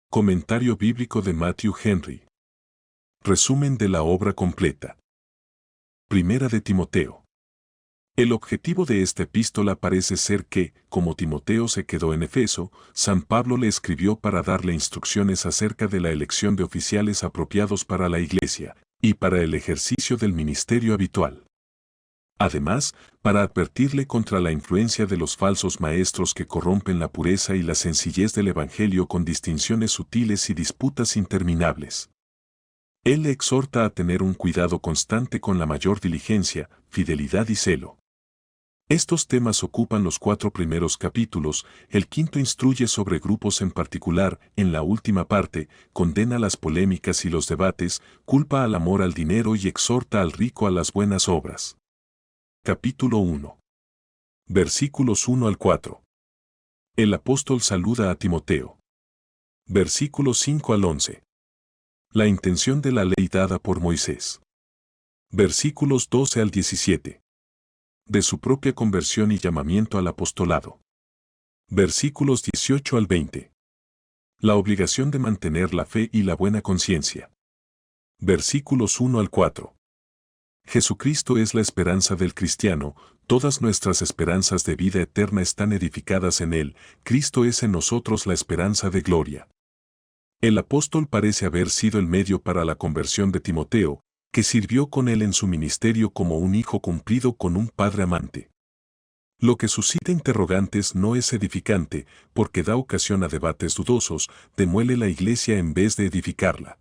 Comentario bíblico de Matthew Henry. Resumen de la obra completa. Primera de Timoteo. El objetivo de esta epístola parece ser que, como Timoteo se quedó en Efeso, San Pablo le escribió para darle instrucciones acerca de la elección de oficiales apropiados para la Iglesia y para el ejercicio del ministerio habitual. Además, para advertirle contra la influencia de los falsos maestros que corrompen la pureza y la sencillez del Evangelio con distinciones sutiles y disputas interminables. Él le exhorta a tener un cuidado constante con la mayor diligencia, fidelidad y celo. Estos temas ocupan los 4 primeros capítulos, el quinto instruye sobre grupos en particular, en la última parte, condena las polémicas y los debates, culpa al amor al dinero y exhorta al rico a las buenas obras. Capítulo 1. Versículos 1 al 4. El apóstol saluda a Timoteo. Versículos 5 al 11. La intención de la ley dada por Moisés. Versículos 12 al 17. De su propia conversión y llamamiento al apostolado. Versículos 18 al 20. La obligación de mantener la fe y la buena conciencia. Versículos 1 al 4. Jesucristo es la esperanza del cristiano, todas nuestras esperanzas de vida eterna están edificadas en Él, Cristo es en nosotros la esperanza de gloria. El apóstol parece haber sido el medio para la conversión de Timoteo, que sirvió con él en su ministerio como un hijo cumplido con un padre amante. Lo que suscita interrogantes no es edificante, porque da ocasión a debates dudosos, demuele la iglesia en vez de edificarla.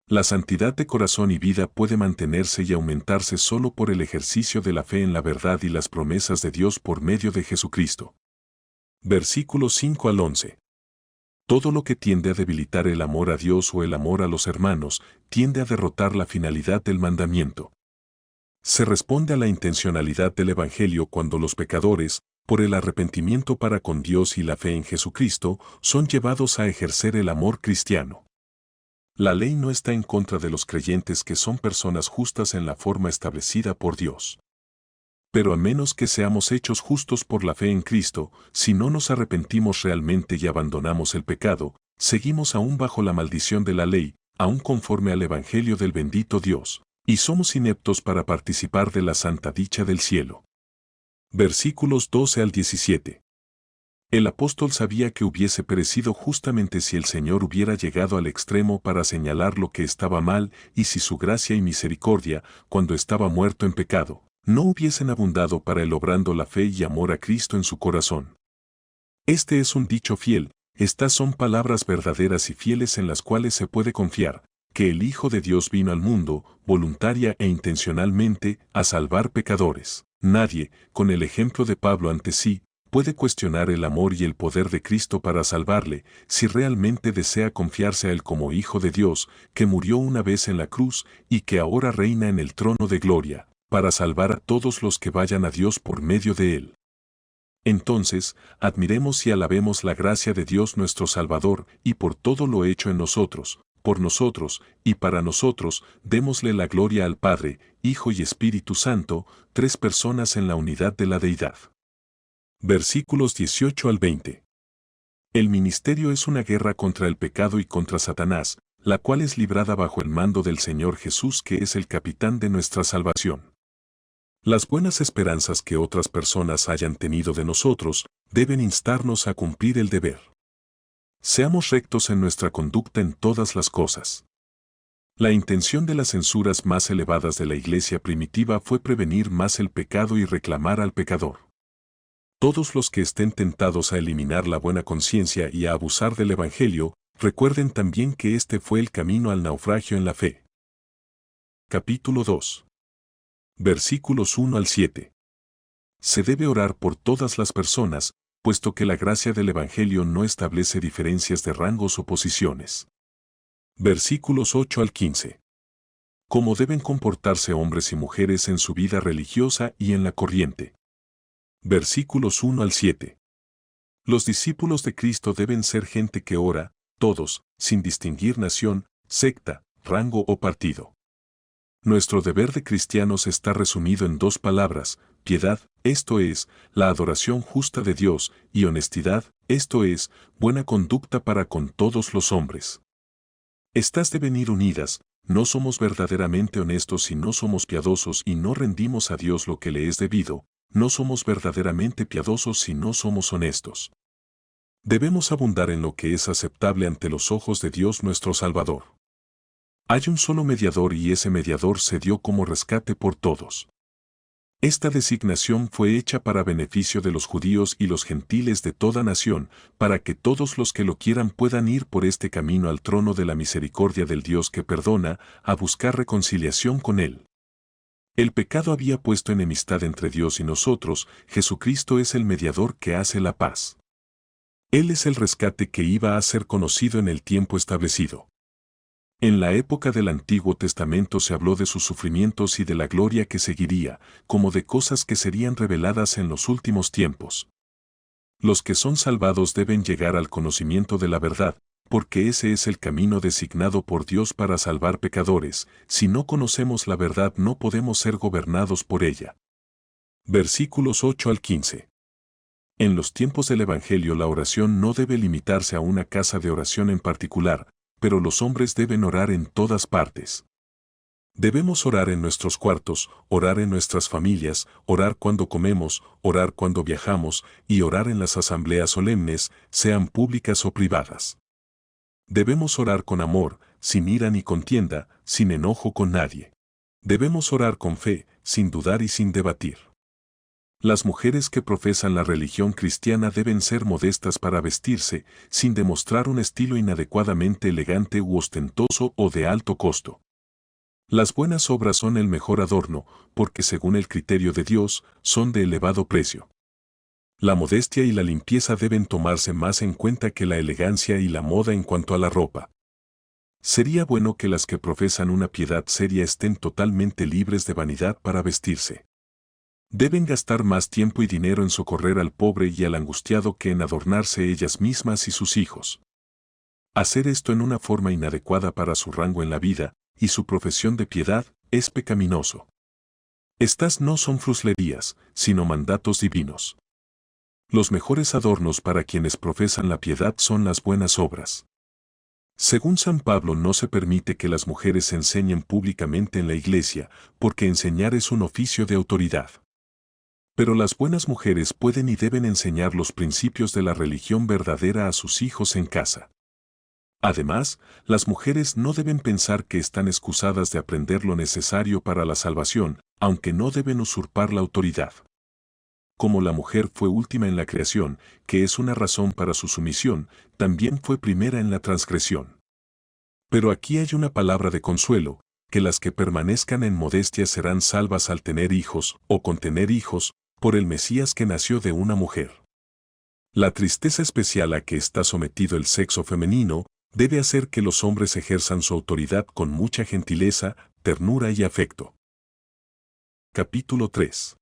La santidad de corazón y vida puede mantenerse y aumentarse solo por el ejercicio de la fe en la verdad y las promesas de Dios por medio de Jesucristo. Versículos 5 al 11. Todo lo que tiende a debilitar el amor a Dios o el amor a los hermanos, tiende a derrotar la finalidad del mandamiento. Se responde a la intencionalidad del Evangelio cuando los pecadores, por el arrepentimiento para con Dios y la fe en Jesucristo, son llevados a ejercer el amor cristiano. La ley no está en contra de los creyentes que son personas justas en la forma establecida por Dios. Pero a menos que seamos hechos justos por la fe en Cristo, si no nos arrepentimos realmente y abandonamos el pecado, seguimos aún bajo la maldición de la ley, aún conforme al Evangelio del bendito Dios, y somos ineptos para participar de la santa dicha del cielo. Versículos 12 al 17. El apóstol sabía que hubiese perecido justamente si el Señor hubiera llegado al extremo para señalar lo que estaba mal y si su gracia y misericordia, cuando estaba muerto en pecado, no hubiesen abundado para él obrando la fe y amor a Cristo en su corazón. Este es un dicho fiel, estas son palabras verdaderas y fieles en las cuales se puede confiar, que el Hijo de Dios vino al mundo, voluntaria e intencionalmente, a salvar pecadores. Nadie, con el ejemplo de Pablo ante sí, puede cuestionar el amor y el poder de Cristo para salvarle, si realmente desea confiarse a Él como Hijo de Dios, que murió una vez en la cruz y que ahora reina en el trono de gloria, para salvar a todos los que vayan a Dios por medio de Él. Entonces, admiremos y alabemos la gracia de Dios nuestro Salvador, y por todo lo hecho en nosotros, por nosotros, y para nosotros, démosle la gloria al Padre, Hijo y Espíritu Santo, 3 personas en la unidad de la Deidad. Versículos 18 al 20. El ministerio es una guerra contra el pecado y contra Satanás, la cual es librada bajo el mando del Señor Jesús, que es el capitán de nuestra salvación. Las buenas esperanzas que otras personas hayan tenido de nosotros deben instarnos a cumplir el deber. Seamos rectos en nuestra conducta en todas las cosas. La intención de las censuras más elevadas de la iglesia primitiva fue prevenir más el pecado y reclamar al pecador. Todos los que estén tentados a eliminar la buena conciencia y a abusar del Evangelio, recuerden también que este fue el camino al naufragio en la fe. Capítulo 2. Versículos 1 al 7. Se debe orar por todas las personas, puesto que la gracia del Evangelio no establece diferencias de rangos o posiciones. Versículos 8 al 15. Cómo deben comportarse hombres y mujeres en su vida religiosa y en la corriente. Versículos 1 al 7. Los discípulos de Cristo deben ser gente que ora, todos, sin distinguir nación, secta, rango o partido. Nuestro deber de cristianos está resumido en 2 palabras: piedad, esto es, la adoración justa de Dios, y honestidad, esto es, buena conducta para con todos los hombres. Estas deben ir unidas. No somos verdaderamente honestos si no somos piadosos y no rendimos a Dios lo que le es debido. No somos verdaderamente piadosos si no somos honestos. Debemos abundar en lo que es aceptable ante los ojos de Dios nuestro Salvador. Hay un solo mediador y ese mediador se dio como rescate por todos. Esta designación fue hecha para beneficio de los judíos y los gentiles de toda nación, para que todos los que lo quieran puedan ir por este camino al trono de la misericordia del Dios que perdona, a buscar reconciliación con Él. El pecado había puesto enemistad entre Dios y nosotros. Jesucristo es el mediador que hace la paz. Él es el rescate que iba a ser conocido en el tiempo establecido. En la época del Antiguo Testamento se habló de sus sufrimientos y de la gloria que seguiría, como de cosas que serían reveladas en los últimos tiempos. Los que son salvados deben llegar al conocimiento de la verdad, porque ese es el camino designado por Dios para salvar pecadores. Si no conocemos la verdad no podemos ser gobernados por ella. Versículos 8 al 15. En los tiempos del Evangelio la oración no debe limitarse a una casa de oración en particular, pero los hombres deben orar en todas partes. Debemos orar en nuestros cuartos, orar en nuestras familias, orar cuando comemos, orar cuando viajamos y orar en las asambleas solemnes, sean públicas o privadas. Debemos orar con amor, sin ira ni contienda, sin enojo con nadie. Debemos orar con fe, sin dudar y sin debatir. Las mujeres que profesan la religión cristiana deben ser modestas para vestirse, sin demostrar un estilo inadecuadamente elegante u ostentoso o de alto costo. Las buenas obras son el mejor adorno, porque según el criterio de Dios, son de elevado precio. La modestia y la limpieza deben tomarse más en cuenta que la elegancia y la moda en cuanto a la ropa. Sería bueno que las que profesan una piedad seria estén totalmente libres de vanidad para vestirse. Deben gastar más tiempo y dinero en socorrer al pobre y al angustiado que en adornarse ellas mismas y sus hijos. Hacer esto en una forma inadecuada para su rango en la vida y su profesión de piedad es pecaminoso. Estas no son fruslerías, sino mandatos divinos. Los mejores adornos para quienes profesan la piedad son las buenas obras. Según San Pablo, no se permite que las mujeres enseñen públicamente en la iglesia, porque enseñar es un oficio de autoridad. Pero las buenas mujeres pueden y deben enseñar los principios de la religión verdadera a sus hijos en casa. Además, las mujeres no deben pensar que están excusadas de aprender lo necesario para la salvación, aunque no deben usurpar la autoridad. Como la mujer fue última en la creación, que es una razón para su sumisión, también fue primera en la transgresión. Pero aquí hay una palabra de consuelo, que las que permanezcan en modestia serán salvas al tener hijos, o con tener hijos, por el Mesías que nació de una mujer. La tristeza especial a que está sometido el sexo femenino debe hacer que los hombres ejerzan su autoridad con mucha gentileza, ternura y afecto. Capítulo 3.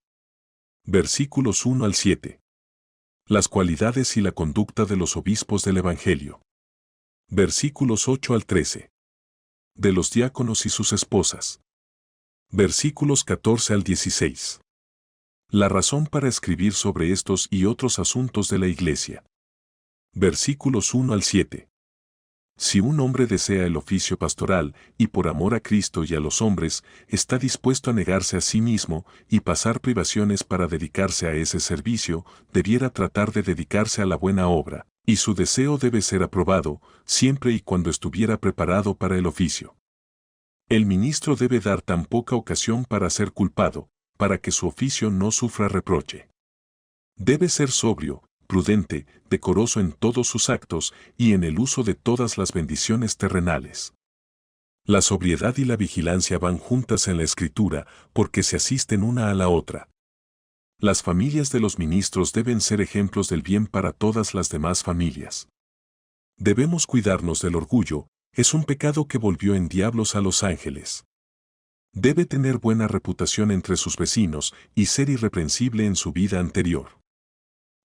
Versículos 1 al 7. Las cualidades y la conducta de los obispos del Evangelio. Versículos 8 al 13. De los diáconos y sus esposas. Versículos 14 al 16. La razón para escribir sobre estos y otros asuntos de la Iglesia. Versículos 1 al 7. Si un hombre desea el oficio pastoral y por amor a Cristo y a los hombres, está dispuesto a negarse a sí mismo y pasar privaciones para dedicarse a ese servicio, debiera tratar de dedicarse a la buena obra, y su deseo debe ser aprobado, siempre y cuando estuviera preparado para el oficio. El ministro debe dar tan poca ocasión para ser culpado, para que su oficio no sufra reproche. Debe ser sobrio, prudente, decoroso en todos sus actos y en el uso de todas las bendiciones terrenales. La sobriedad y la vigilancia van juntas en la Escritura porque se asisten una a la otra. Las familias de los ministros deben ser ejemplos del bien para todas las demás familias. Debemos cuidarnos del orgullo, es un pecado que volvió en diablos a los ángeles. Debe tener buena reputación entre sus vecinos y ser irreprensible en su vida anterior.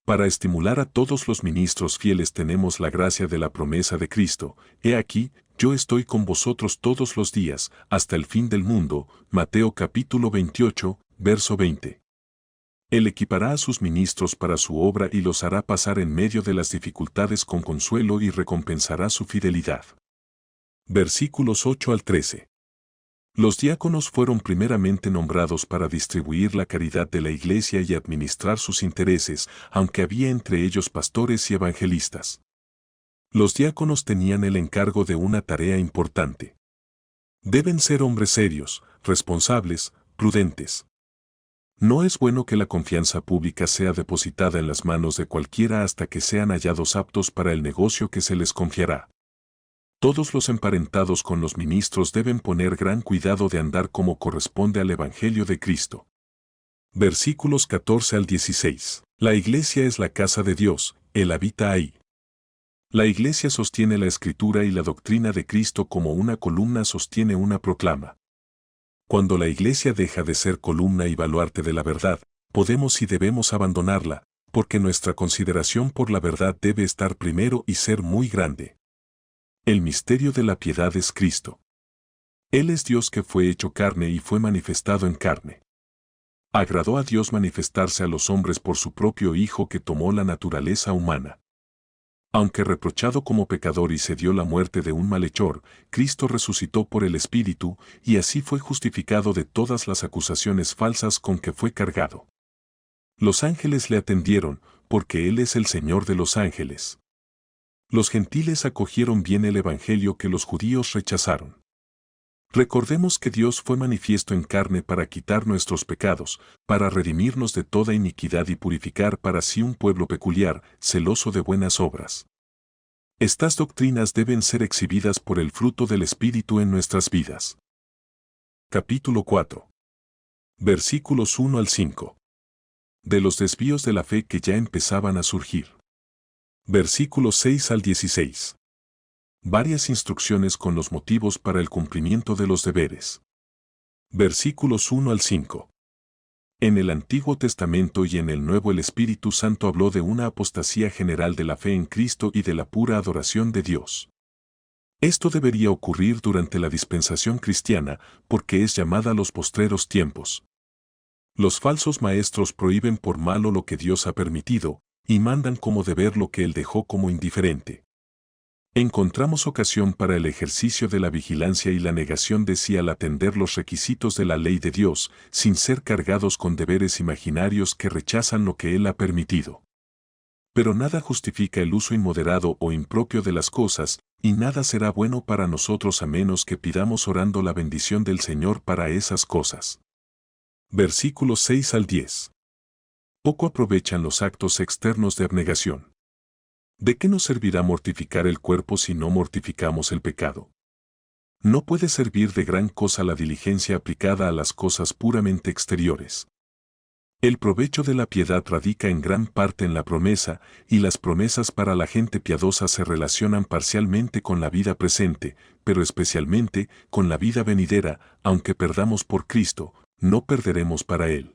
Para estimular a todos los ministros fieles tenemos la gracia de la promesa de Cristo. He aquí, yo estoy con vosotros todos los días, hasta el fin del mundo. Mateo capítulo 28, verso 20. Él equipará a sus ministros para su obra y los hará pasar en medio de las dificultades con consuelo y recompensará su fidelidad. Versículos 8 al 13. Los diáconos fueron primeramente nombrados para distribuir la caridad de la iglesia y administrar sus intereses, aunque había entre ellos pastores y evangelistas. Los diáconos tenían el encargo de una tarea importante. Deben ser hombres serios, responsables, prudentes. No es bueno que la confianza pública sea depositada en las manos de cualquiera hasta que sean hallados aptos para el negocio que se les confiará. Todos los emparentados con los ministros deben poner gran cuidado de andar como corresponde al Evangelio de Cristo. Versículos 14 al 16. La iglesia es la casa de Dios, Él habita ahí. La iglesia sostiene la escritura y la doctrina de Cristo como una columna sostiene una proclama. Cuando la iglesia deja de ser columna y baluarte de la verdad, podemos y debemos abandonarla, porque nuestra consideración por la verdad debe estar primero y ser muy grande. El misterio de la piedad es Cristo. Él es Dios que fue hecho carne y fue manifestado en carne. Agradó a Dios manifestarse a los hombres por su propio Hijo que tomó la naturaleza humana. Aunque reprochado como pecador y se dio la muerte de un malhechor, Cristo resucitó por el Espíritu y así fue justificado de todas las acusaciones falsas con que fue cargado. Los ángeles le atendieron, porque Él es el Señor de los ángeles. Los gentiles acogieron bien el Evangelio que los judíos rechazaron. Recordemos que Dios fue manifiesto en carne para quitar nuestros pecados, para redimirnos de toda iniquidad y purificar para sí un pueblo peculiar, celoso de buenas obras. Estas doctrinas deben ser exhibidas por el fruto del Espíritu en nuestras vidas. Capítulo 4. Versículos 1 al 5. De los desvíos de la fe que ya empezaban a surgir. Versículos 6 al 16. Varias instrucciones con los motivos para el cumplimiento de los deberes. Versículos 1 al 5. En el Antiguo Testamento y en el Nuevo el Espíritu Santo habló de una apostasía general de la fe en Cristo y de la pura adoración de Dios. Esto debería ocurrir durante la dispensación cristiana porque es llamada los postreros tiempos. Los falsos maestros prohíben por malo lo que Dios ha permitido y mandan como deber lo que Él dejó como indiferente. Encontramos ocasión para el ejercicio de la vigilancia y la negación de sí al atender los requisitos de la ley de Dios, sin ser cargados con deberes imaginarios que rechazan lo que Él ha permitido. Pero nada justifica el uso inmoderado o impropio de las cosas, y nada será bueno para nosotros a menos que pidamos orando la bendición del Señor para esas cosas. Versículos 6 al 10. Poco aprovechan los actos externos de abnegación. ¿De qué nos servirá mortificar el cuerpo si no mortificamos el pecado? No puede servir de gran cosa la diligencia aplicada a las cosas puramente exteriores. El provecho de la piedad radica en gran parte en la promesa, y las promesas para la gente piadosa se relacionan parcialmente con la vida presente, pero especialmente con la vida venidera, aunque perdamos por Cristo, no perderemos para Él.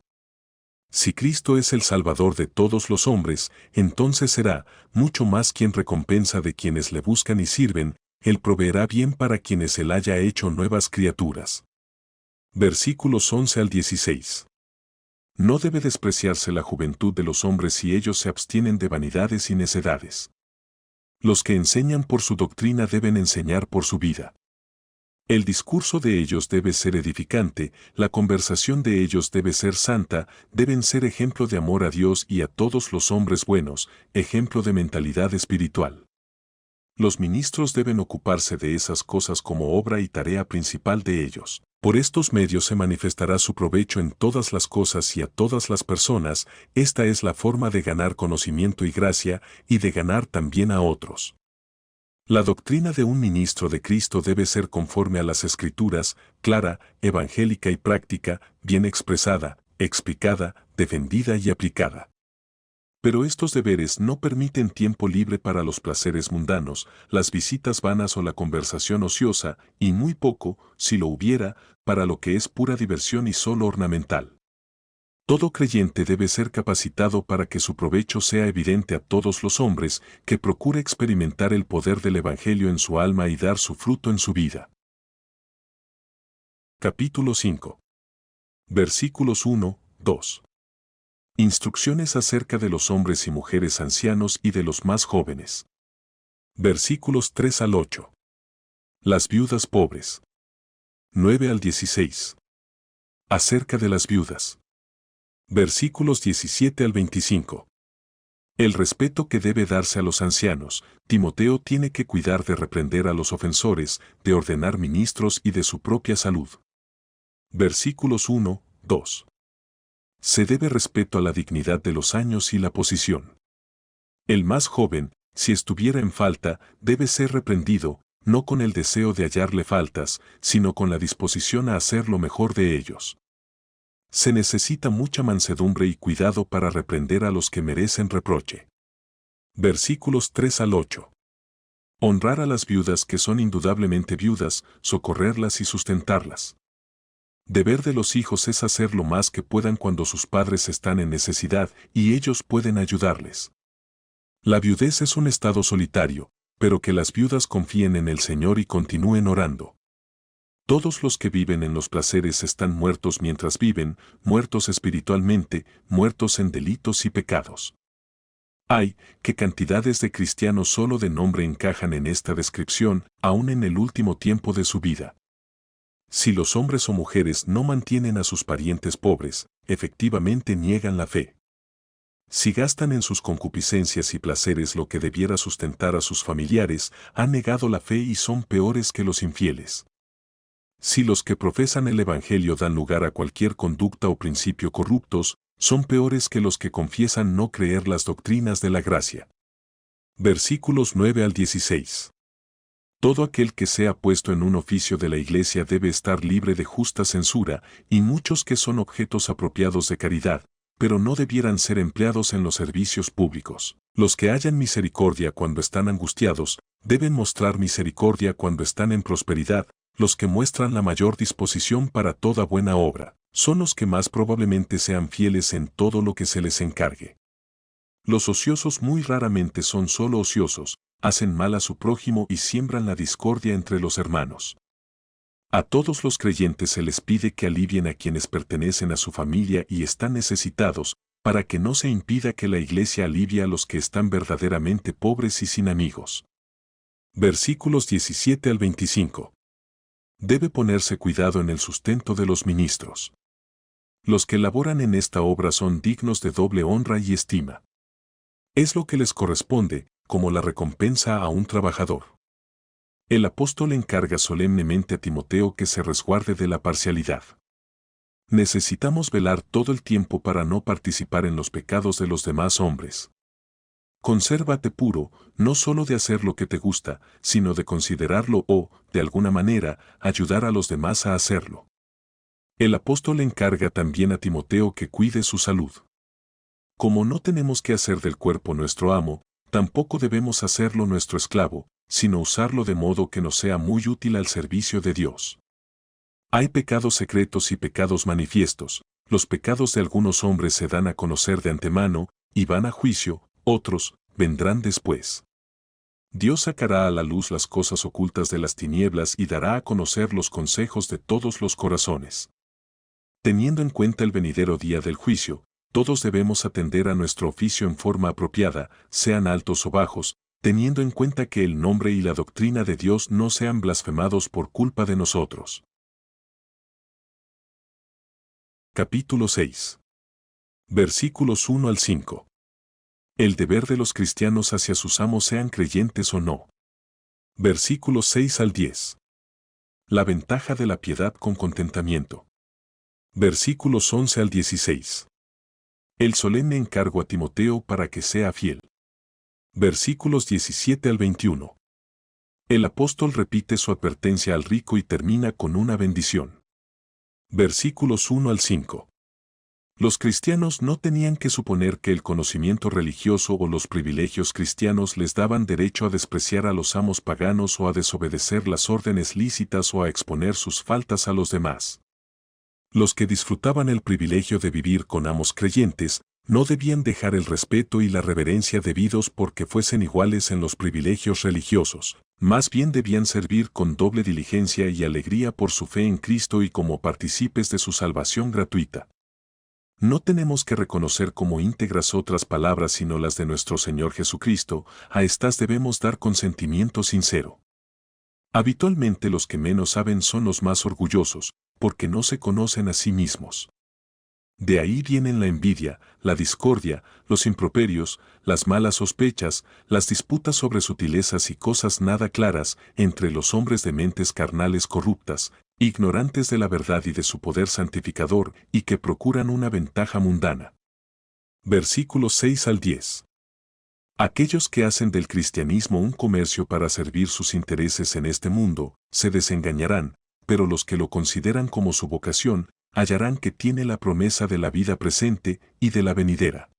Si Cristo es el Salvador de todos los hombres, entonces será, mucho más quien recompensa de quienes le buscan y sirven, Él proveerá bien para quienes Él haya hecho nuevas criaturas. Versículos 11 al 16. No debe despreciarse la juventud de los hombres si ellos se abstienen de vanidades y necedades. Los que enseñan por su doctrina deben enseñar por su vida. El discurso de ellos debe ser edificante, la conversación de ellos debe ser santa, deben ser ejemplo de amor a Dios y a todos los hombres buenos, ejemplo de mentalidad espiritual. Los ministros deben ocuparse de esas cosas como obra y tarea principal de ellos. Por estos medios se manifestará su provecho en todas las cosas y a todas las personas, esta es la forma de ganar conocimiento y gracia, y de ganar también a otros. La doctrina de un ministro de Cristo debe ser conforme a las Escrituras, clara, evangélica y práctica, bien expresada, explicada, defendida y aplicada. Pero estos deberes no permiten tiempo libre para los placeres mundanos, las visitas vanas o la conversación ociosa, y muy poco, si lo hubiera, para lo que es pura diversión y solo ornamental. Todo creyente debe ser capacitado para que su provecho sea evidente a todos los hombres, que procure experimentar el poder del Evangelio en su alma y dar su fruto en su vida. Capítulo 5. Versículos 1, 2. Instrucciones acerca de los hombres y mujeres ancianos y de los más jóvenes. Versículos 3 al 8. Las viudas pobres. 9 al 16. Acerca de las viudas. Versículos 17 al 25. El respeto que debe darse a los ancianos. Timoteo tiene que cuidar de reprender a los ofensores, de ordenar ministros y de su propia salud. Versículos 1, 2. Se debe respeto a la dignidad de los años y la posición. El más joven, si estuviera en falta, debe ser reprendido, no con el deseo de hallarle faltas, sino con la disposición a hacer lo mejor de ellos. Se necesita mucha mansedumbre y cuidado para reprender a los que merecen reproche. Versículos 3 al 8. Honrar a las viudas que son indudablemente viudas, socorrerlas y sustentarlas. Deber de los hijos es hacer lo más que puedan cuando sus padres están en necesidad y ellos pueden ayudarles. La viudez es un estado solitario, pero que las viudas confíen en el Señor y continúen orando. Todos los que viven en los placeres están muertos mientras viven, muertos espiritualmente, muertos en delitos y pecados. Ay, qué cantidades de cristianos solo de nombre encajan en esta descripción, aún en el último tiempo de su vida. Si los hombres o mujeres no mantienen a sus parientes pobres, efectivamente niegan la fe. Si gastan en sus concupiscencias y placeres lo que debiera sustentar a sus familiares, han negado la fe y son peores que los infieles. Si los que profesan el Evangelio dan lugar a cualquier conducta o principio corruptos, son peores que los que confiesan no creer las doctrinas de la gracia. Versículos 9 al 16. Todo aquel que sea puesto en un oficio de la Iglesia debe estar libre de justa censura, y muchos que son objetos apropiados de caridad, pero no debieran ser empleados en los servicios públicos. Los que hayan misericordia cuando están angustiados, deben mostrar misericordia cuando están en prosperidad. Los que muestran la mayor disposición para toda buena obra, son los que más probablemente sean fieles en todo lo que se les encargue. Los ociosos muy raramente son solo ociosos, hacen mal a su prójimo y siembran la discordia entre los hermanos. A todos los creyentes se les pide que alivien a quienes pertenecen a su familia y están necesitados, para que no se impida que la Iglesia alivie a los que están verdaderamente pobres y sin amigos. Versículos 17 al 25. Debe ponerse cuidado en el sustento de los ministros. Los que laboran en esta obra son dignos de doble honra y estima. Es lo que les corresponde, como la recompensa a un trabajador. El apóstol encarga solemnemente a Timoteo que se resguarde de la parcialidad. Necesitamos velar todo el tiempo para no participar en los pecados de los demás hombres. Consérvate puro, no solo de hacer lo que te gusta, sino de considerarlo o, de alguna manera, ayudar a los demás a hacerlo. El apóstol encarga también a Timoteo que cuide su salud. Como no tenemos que hacer del cuerpo nuestro amo, tampoco debemos hacerlo nuestro esclavo, sino usarlo de modo que nos sea muy útil al servicio de Dios. Hay pecados secretos y pecados manifiestos. Los pecados de algunos hombres se dan a conocer de antemano, y van a juicio, otros vendrán después. Dios sacará a la luz las cosas ocultas de las tinieblas y dará a conocer los consejos de todos los corazones. Teniendo en cuenta el venidero día del juicio, todos debemos atender a nuestro oficio en forma apropiada, sean altos o bajos, teniendo en cuenta que el nombre y la doctrina de Dios no sean blasfemados por culpa de nosotros. Capítulo 6. Versículos 1 al 5. El deber de los cristianos hacia sus amos sean creyentes o no. Versículos 6 al 10. La ventaja de la piedad con contentamiento. Versículos 11 al 16. El solemne encargo a Timoteo para que sea fiel. Versículos 17 al 21. El apóstol repite su advertencia al rico y termina con una bendición. Versículos 1 al 5. Los cristianos no tenían que suponer que el conocimiento religioso o los privilegios cristianos les daban derecho a despreciar a los amos paganos o a desobedecer las órdenes lícitas o a exponer sus faltas a los demás. Los que disfrutaban el privilegio de vivir con amos creyentes, no debían dejar el respeto y la reverencia debidos porque fuesen iguales en los privilegios religiosos, más bien debían servir con doble diligencia y alegría por su fe en Cristo y como partícipes de su salvación gratuita. No tenemos que reconocer como íntegras otras palabras sino las de nuestro Señor Jesucristo, a estas debemos dar consentimiento sincero. Habitualmente los que menos saben son los más orgullosos, porque no se conocen a sí mismos. De ahí vienen la envidia, la discordia, los improperios, las malas sospechas, las disputas sobre sutilezas y cosas nada claras entre los hombres de mentes carnales corruptas, ignorantes de la verdad y de su poder santificador, y que procuran una ventaja mundana. Versículos 6 al 10. Aquellos que hacen del cristianismo un comercio para servir sus intereses en este mundo, se desengañarán, pero los que lo consideran como su vocación, hallarán que tiene la promesa de la vida presente y de la venidera.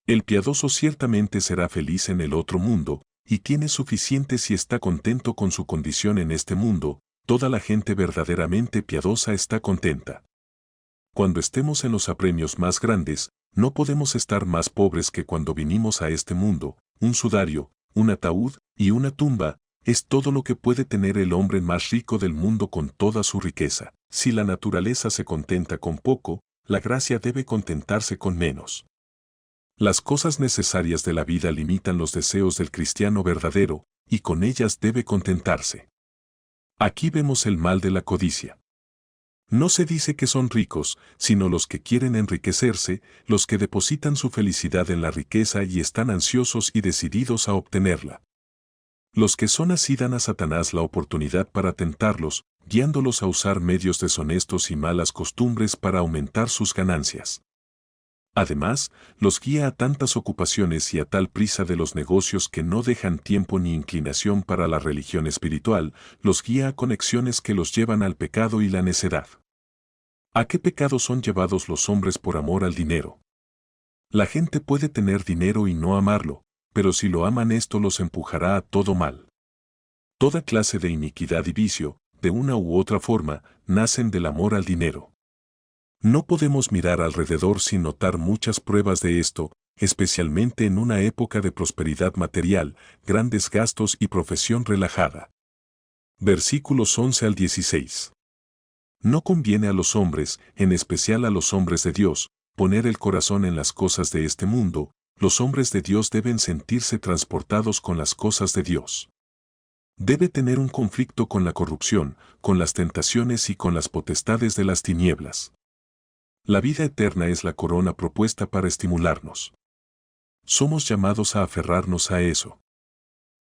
El piadoso ciertamente será feliz en el otro mundo, y tiene suficiente si está contento con su condición en este mundo. Toda la gente verdaderamente piadosa está contenta. Cuando estemos en los apremios más grandes, no podemos estar más pobres que cuando vinimos a este mundo. Un sudario, un ataúd y una tumba es todo lo que puede tener el hombre más rico del mundo con toda su riqueza. Si la naturaleza se contenta con poco, la gracia debe contentarse con menos. Las cosas necesarias de la vida limitan los deseos del cristiano verdadero, y con ellas debe contentarse. Aquí vemos el mal de la codicia. No se dice que son ricos, sino los que quieren enriquecerse, los que depositan su felicidad en la riqueza y están ansiosos y decididos a obtenerla. Los que son así dan a Satanás la oportunidad para tentarlos, guiándolos a usar medios deshonestos y malas costumbres para aumentar sus ganancias. Además, los guía a tantas ocupaciones y a tal prisa de los negocios que no dejan tiempo ni inclinación para la religión espiritual, los guía a conexiones que los llevan al pecado y la necedad. ¿A qué pecado son llevados los hombres por amor al dinero? La gente puede tener dinero y no amarlo, pero si lo aman esto los empujará a todo mal. Toda clase de iniquidad y vicio, de una u otra forma, nacen del amor al dinero. No podemos mirar alrededor sin notar muchas pruebas de esto, especialmente en una época de prosperidad material, grandes gastos y profesión relajada. Versículos 11 al 16. No conviene a los hombres, en especial a los hombres de Dios, poner el corazón en las cosas de este mundo. Los hombres de Dios deben sentirse transportados con las cosas de Dios. Debe tener un conflicto con la corrupción, con las tentaciones y con las potestades de las tinieblas. La vida eterna es la corona propuesta para estimularnos. Somos llamados a aferrarnos a eso.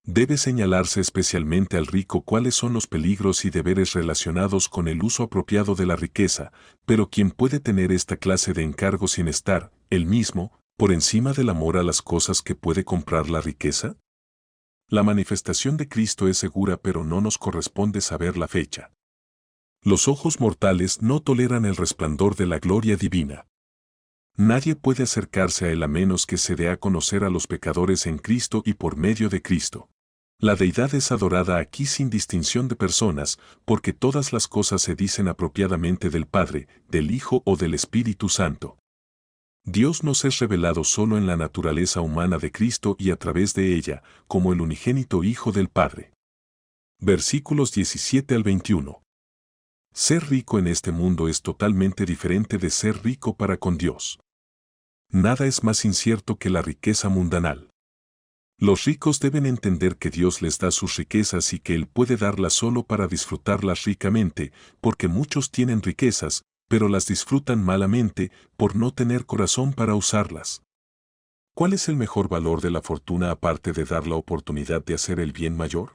Debe señalarse especialmente al rico cuáles son los peligros y deberes relacionados con el uso apropiado de la riqueza, pero ¿quién puede tener esta clase de encargo sin estar, él mismo, por encima del amor a las cosas que puede comprar la riqueza? La manifestación de Cristo es segura, pero no nos corresponde saber la fecha. Los ojos mortales no toleran el resplandor de la gloria divina. Nadie puede acercarse a él a menos que se dé a conocer a los pecadores en Cristo y por medio de Cristo. La deidad es adorada aquí sin distinción de personas, porque todas las cosas se dicen apropiadamente del Padre, del Hijo o del Espíritu Santo. Dios nos es revelado solo en la naturaleza humana de Cristo y a través de ella, como el unigénito Hijo del Padre. Versículos 17 al 21. Ser rico en este mundo es totalmente diferente de ser rico para con Dios. Nada es más incierto que la riqueza mundanal. Los ricos deben entender que Dios les da sus riquezas y que Él puede darlas solo para disfrutarlas ricamente, porque muchos tienen riquezas, pero las disfrutan malamente por no tener corazón para usarlas. ¿Cuál es el mejor valor de la fortuna aparte de dar la oportunidad de hacer el bien mayor?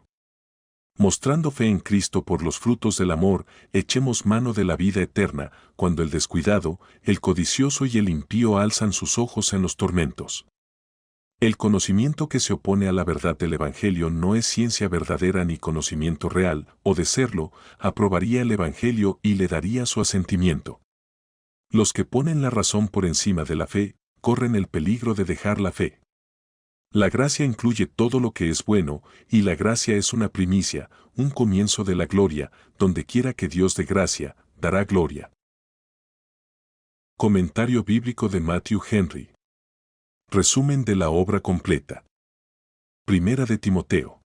Mostrando fe en Cristo por los frutos del amor, echemos mano de la vida eterna, cuando el descuidado, el codicioso y el impío alzan sus ojos en los tormentos. El conocimiento que se opone a la verdad del Evangelio no es ciencia verdadera ni conocimiento real, o de serlo, aprobaría el Evangelio y le daría su asentimiento. Los que ponen la razón por encima de la fe, corren el peligro de dejar la fe. La gracia incluye todo lo que es bueno, y la gracia es una primicia, un comienzo de la gloria. Donde quiera que Dios dé gracia, dará gloria. Comentario bíblico de Matthew Henry. Resumen de la obra completa. Primera de Timoteo.